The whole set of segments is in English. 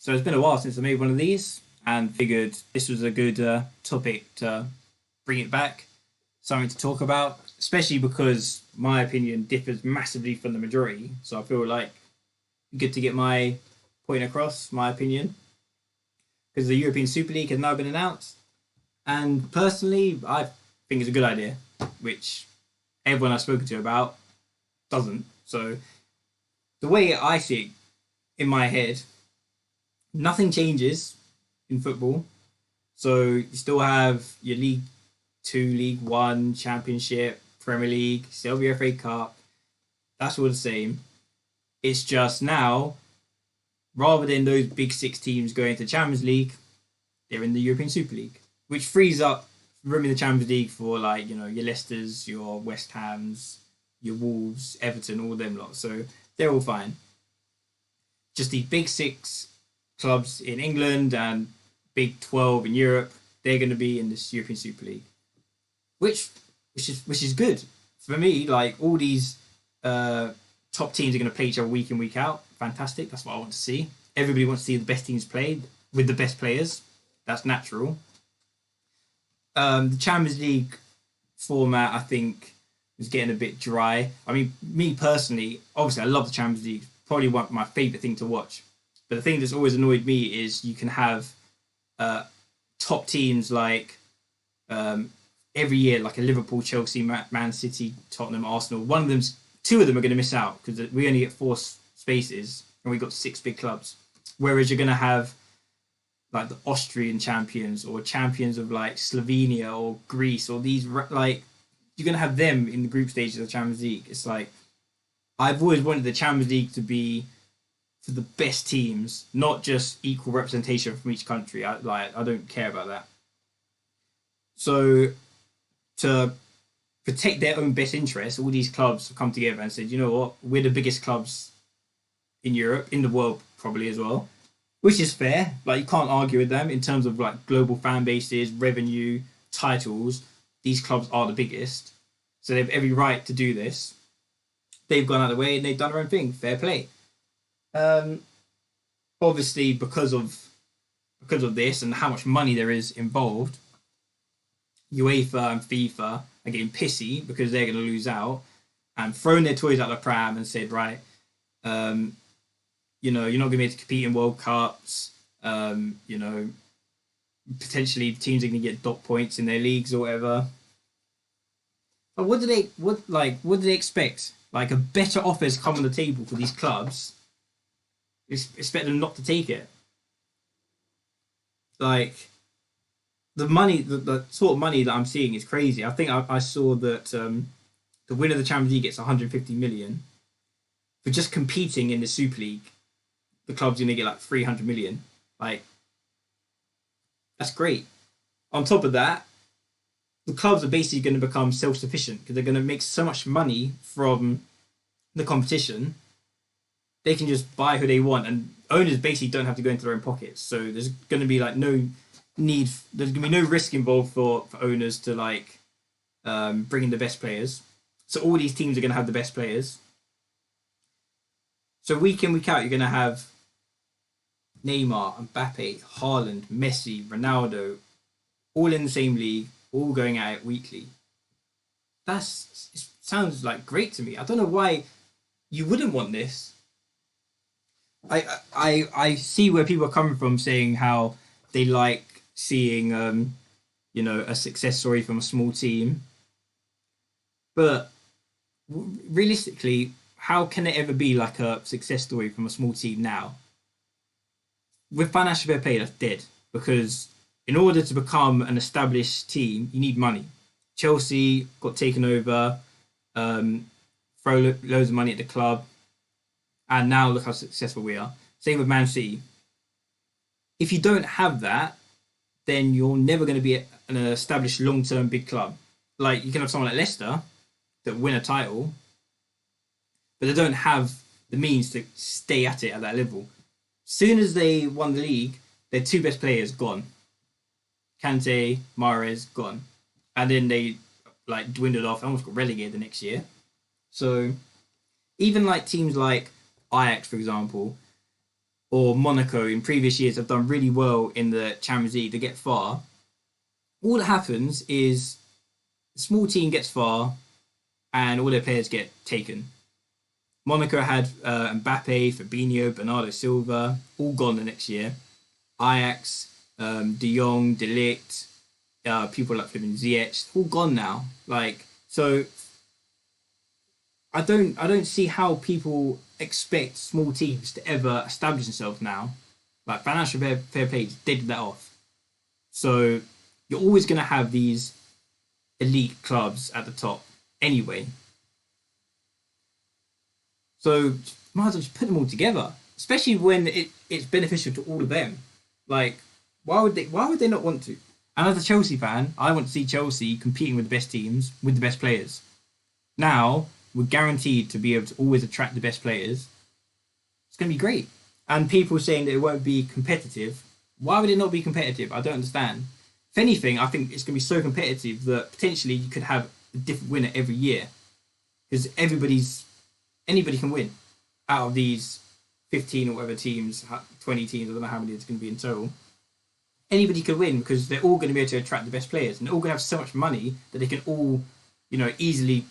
So it's been a while since I made one of these and figured this was a good topic to bring it back, something to talk about, especially because my opinion differs massively from the majority. So I feel like good to get my point across, my opinion, because the European Super League has now been announced. And personally, I think it's a good idea, which everyone I've spoken to about doesn't. So the way I see it in my head, nothing changes in football. So you still have your League Two, League One, Championship, Premier League, still have your FA Cup. That's all the same. It's just now, rather than those big six teams going to Champions League, they're in the European Super League, which frees up room in the Champions League for your Leicesters, your West Hams, your Wolves, Everton, all them lot. So they're all fine. Just these big six clubs in England and Big 12 in Europe, they're going to be in this European Super League, which is good for me. Like all these top teams are going to play each other week in, week out. Fantastic. That's what I want to see. Everybody wants to see the best teams play with the best players. That's natural. The Champions League format, I think, is getting a bit dry. I mean, me personally, obviously, I love the Champions League. Probably one of my favourite thing to watch. But the thing that's always annoyed me is you can have top teams like every year, like a Liverpool, Chelsea, Man City, Tottenham, Arsenal. Two of them are going to miss out because we only get four spaces and we've got six big clubs. Whereas you're going to have like the Austrian champions or champions of like Slovenia or Greece or these like you're going to have them in the group stages of the Champions League. It's like I've always wanted the Champions League to be for the best teams, not just equal representation from each country. I don't care about that. So to protect their own best interests, all these clubs have come together and said, you know what, we're the biggest clubs in Europe, in the world probably as well, which is fair. Like you can't argue with them in terms of like global fan bases, revenue, titles. These clubs are the biggest, so they have every right to do this. They've gone out of the way and they've done their own thing. Fair play. Obviously, because of this and how much money there is involved, UEFA and FIFA are getting pissy because they're going to lose out and thrown their toys out the pram and said, right, you're not going to be able to compete in World Cups. Potentially teams are going to get dot points in their leagues or whatever. But what do they expect? Like a better offer's come on the table for these clubs. Expect them not to take it. Like the money, the sort of money that I'm seeing is crazy. I think I saw that the winner of the Champions League gets 150 million for just competing in the Super League. The club's going to get like 300 million. Like that's great. On top of that, the clubs are basically going to become self-sufficient because they're going to make so much money from the competition. They can just buy who they want, and owners basically don't have to go into their own pockets. So there's going to be like no need. There's going to be no risk involved for owners to like bring in the best players. So all these teams are going to have the best players. So week in, week out, you're going to have Neymar, Mbappe, Haaland, Messi, Ronaldo, all in the same league, all going at it weekly. It sounds like great to me. I don't know why you wouldn't want this. I see where people are coming from saying how they like seeing a success story from a small team, but realistically, how can it ever be like a success story from a small team now? With financial fair play, that's dead because in order to become an established team, you need money. Chelsea got taken over, throw loads of money at the club. And now look how successful we are. Same with Man City. If you don't have that, then you're never going to be an established long-term big club. Like you can have someone like Leicester that win a title, but they don't have the means to stay at it at that level. Soon as they won the league, their two best players gone. Kante, Mahrez gone, and then they like dwindled off. Almost got relegated the next year. So even like teams like Ajax, for example, or Monaco in previous years have done really well in the Champions League, they get far. All that happens is a small team gets far and all their players get taken. Monaco had Mbappe, Fabinho, Bernardo Silva, all gone the next year. Ajax, De Jong, De Ligt, people like Flipping Ziyech, all gone now. Like, so I don't see how people expect small teams to ever establish themselves now. Like, financial fair play did that off. So you're always going to have these elite clubs at the top anyway. So might as well just put them all together, especially when it's beneficial to all of them. Like, why would they not want to? And as a Chelsea fan, I want to see Chelsea competing with the best teams, with the best players. Now, we're guaranteed to be able to always attract the best players. It's going to be great. And people saying that it won't be competitive. Why would it not be competitive? I don't understand. If anything, I think it's going to be so competitive that potentially you could have a different winner every year. Because anybody can win out of these 15 or whatever teams, 20 teams, I don't know how many it's going to be in total. Anybody could win because they're all going to be able to attract the best players, and they're all going to have so much money that they can all, easily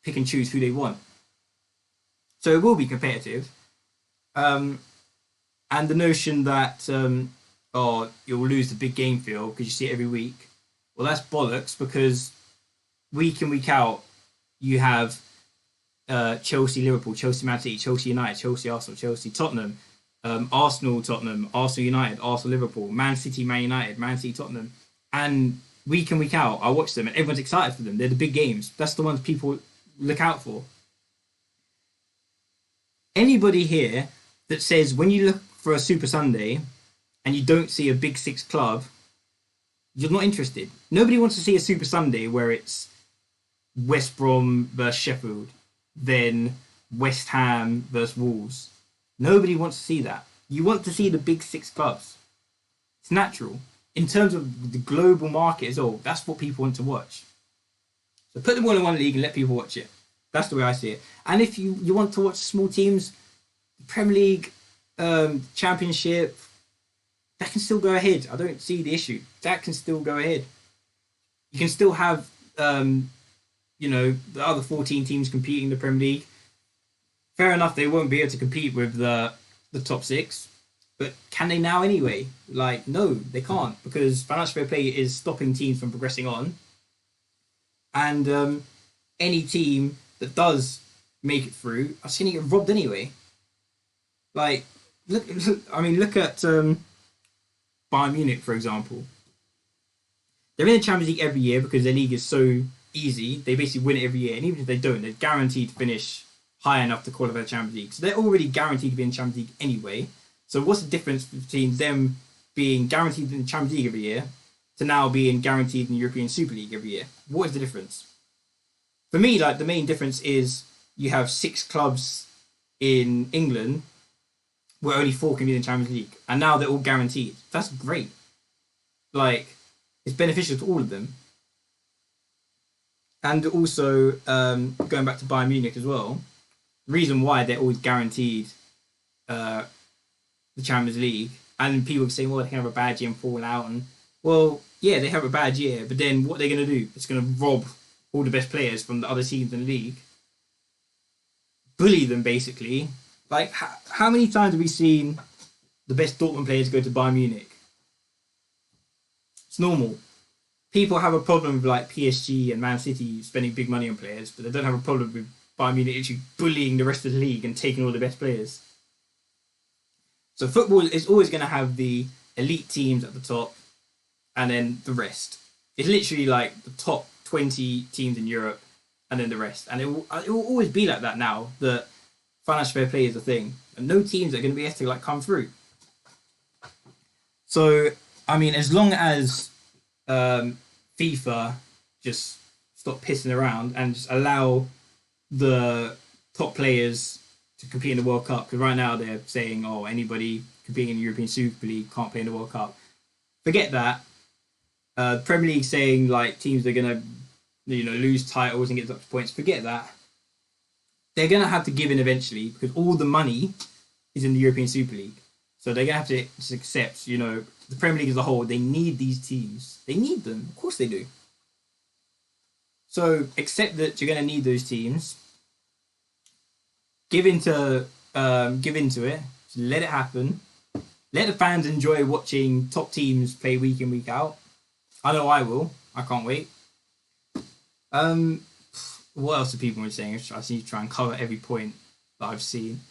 pick and choose who they want. So it will be competitive. And the notion that you'll lose the big game feel because you see it every week, well, that's bollocks, because week in, week out, you have Chelsea, Liverpool, Chelsea, Man City, Chelsea United, Chelsea, Arsenal, Chelsea, Tottenham, Arsenal, Tottenham, Arsenal United, Arsenal, Liverpool, Man City, Man United, Man City, Tottenham. And week in, week out, I watch them and everyone's excited for them. They're the big games. That's the ones people look out for. Anybody here that says when you look for a Super Sunday and you don't see a Big Six club, you're not interested. Nobody wants to see a Super Sunday where it's West Brom versus Sheffield, then West Ham versus Wolves. Nobody wants to see that. You want to see the Big Six clubs. It's natural. In terms of the global market as well, that's what people want to watch. So put them all in one league and let people watch it. That's the way I see it. And if you want to watch small teams, the Premier League, Championship, that can still go ahead. I don't see the issue. That can still go ahead. You can still have, the other 14 teams competing in the Premier League. Fair enough, they won't be able to compete with the top six. But can they now anyway? Like, no, they can't, because financial fair play is stopping teams from progressing on. And any team that does make it through are going to get robbed anyway. Like, look at Bayern Munich, for example. They're in the Champions League every year because their league is so easy. They basically win it every year. And even if they don't, they're guaranteed to finish high enough to qualify the Champions League. So they're already guaranteed to be in the Champions League anyway. So what's the difference between them being guaranteed in the Champions League every year to now being guaranteed in the European Super League every year? What is the difference? For me, like, the main difference is you have 6 clubs in England where only 4 can be in the Champions League. And now they're all guaranteed. That's great. Like, it's beneficial to all of them. And also, going back to Bayern Munich as well, the reason why they're always guaranteed the Champions League, and people say, well, they can have a bad year and fall out, and well, yeah, they have a bad year, but then what they're going to do? It's going to rob all the best players from the other teams in the league, bully them basically. Like, how many times have we seen the best Dortmund players go to Bayern Munich? It's normal. People have a problem with like PSG and Man City spending big money on players, but they don't have a problem with Bayern Munich actually bullying the rest of the league and taking all the best players. So football is always going to have the elite teams at the top and then the rest. It's literally like the top 20 teams in Europe and then the rest. And it will always be like that now, that financial fair play is a thing. And no teams are going to be able to like come through. So, I mean, as long as FIFA just stop pissing around and just allow the top players to compete in the World Cup, because right now they're saying, oh, anybody competing in the European Super League can't play in the World Cup. Forget that. Premier League saying like teams are going to lose titles and get up to points. Forget that. They're going to have to give in eventually because all the money is in the European Super League. So they're gonna have to just accept, the Premier League as a whole. They need these teams. They need them. Of course they do. So accept that you're gonna need those teams. Give into it. Just let it happen. Let the fans enjoy watching top teams play week in, week out. I know I will. I can't wait. What else are people saying? I need to try and cover every point that I've seen.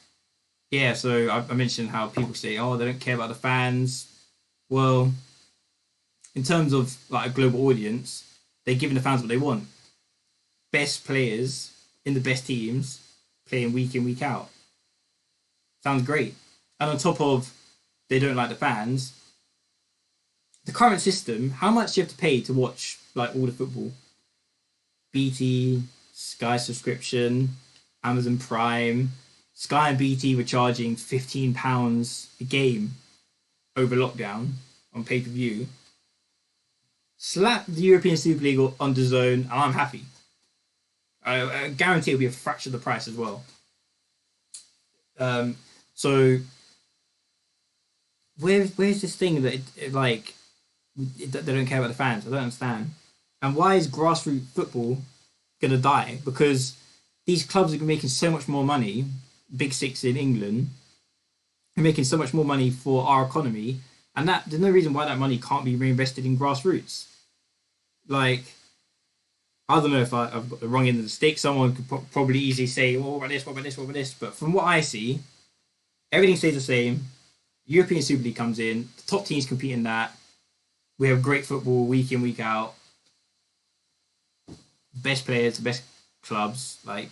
Yeah, so I mentioned how people say, oh, they don't care about the fans. Well, in terms of like a global audience, they're giving the fans what they want. Best players in the best teams playing week in, week out. Sounds great. And on top of they don't like the fans, the current system, how much do you have to pay to watch like all the football? BT, Sky subscription, Amazon Prime. Sky and BT were charging £15 a game over lockdown on pay-per-view. Slap the European Super League on DAZN and I'm happy. I guarantee it'll be a fraction of the price as well. So where's this thing that they don't care about the fans? I don't understand. And why is grassroots football gonna die? Because these clubs are making so much more money. Big Six in England are making so much more money for our economy, and that there's no reason why that money can't be reinvested in grassroots. Like, I don't know if I've got the wrong end of the stick. Someone could probably easily say, "Oh, what about this? What about this? What about this?" But from what I see, everything stays the same. European Super League comes in. The top teams compete in that. We have great football week in, week out. Best players, the best clubs. Like,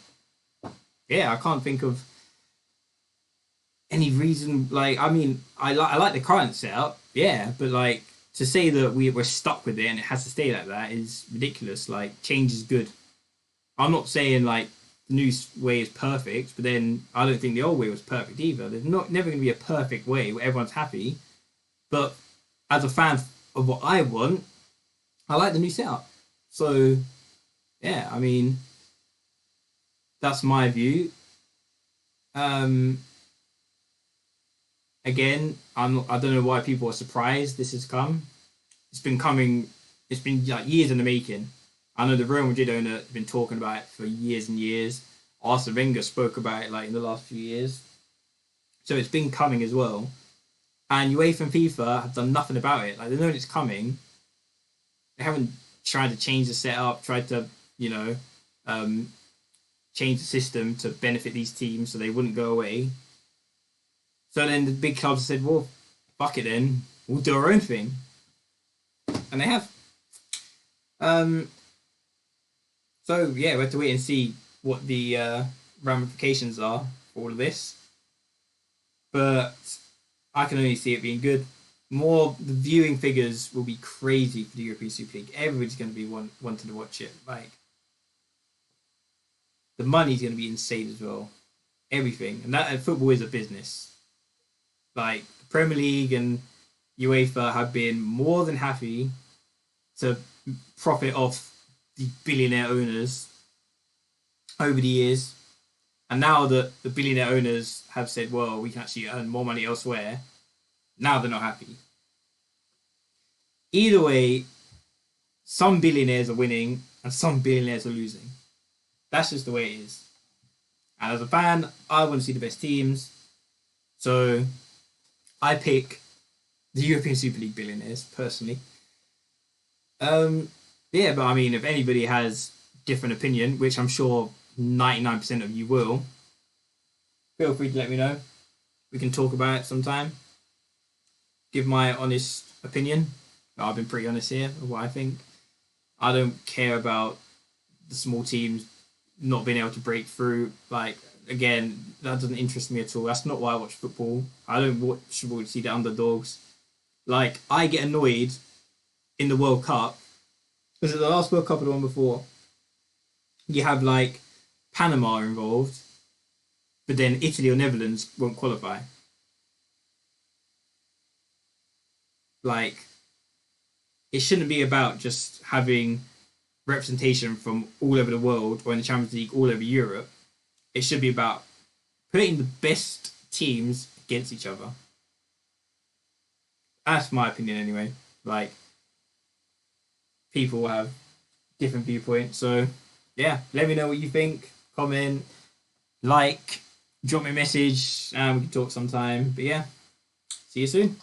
yeah, I can't think of any reason. Like, I mean, I like the current setup, yeah, but like to say that we're stuck with it and it has to stay like that is ridiculous. Like, change is good. I'm not saying like the new way is perfect, but then I don't think the old way was perfect either. There's never going to be a perfect way where everyone's happy. But as a fan of what I want, I like the new setup. So yeah, I mean, that's my view. Again, I don't know why people are surprised this has come. It's been coming. It's been like years in the making. I know the Real Madrid owner has been talking about it for years and years. Arsene Wenger spoke about it like in the last few years. So it's been coming as well. And UEFA and FIFA have done nothing about it. Like, they know it's coming. They haven't tried to change the setup, tried to, change the system to benefit these teams so they wouldn't go away. So then the big clubs said, well, fuck it then. We'll do our own thing. And they have. So, yeah, we have to wait and see what the ramifications are for all of this. But I can only see it being good. The viewing figures will be crazy for the European Super League. Everybody's going to be wanting to watch it. Like, the money's going to be insane as well. Everything. And football is a business. Like, the Premier League and UEFA have been more than happy to profit off the billionaire owners over the years. And now that the billionaire owners have said, well, we can actually earn more money elsewhere, now they're not happy. Either way, some billionaires are winning and some billionaires are losing. That's just the way it is. And as a fan, I want to see the best teams. So I pick the European Super League billionaires, personally. Yeah, but I mean, if anybody has different opinion, which I'm sure 99% of you will, feel free to let me know. We can talk about it sometime. Give my honest opinion. I've been pretty honest here of what I think. I don't care about the small teams not being able to break through. Like, again, that doesn't interest me at all. That's not why I watch football. I don't watch football to see the underdogs. Like, I get annoyed in the World Cup. Was it the last World Cup or the one before? You have, like, Panama involved, but then Italy or Netherlands won't qualify. Like, it shouldn't be about just having representation from all over the world or in the Champions League all over Europe. It should be about putting the best teams against each other. That's my opinion anyway. Like, people have different viewpoints. So, yeah, let me know what you think. Comment, like, drop me a message, and we can talk sometime. But yeah, see you soon.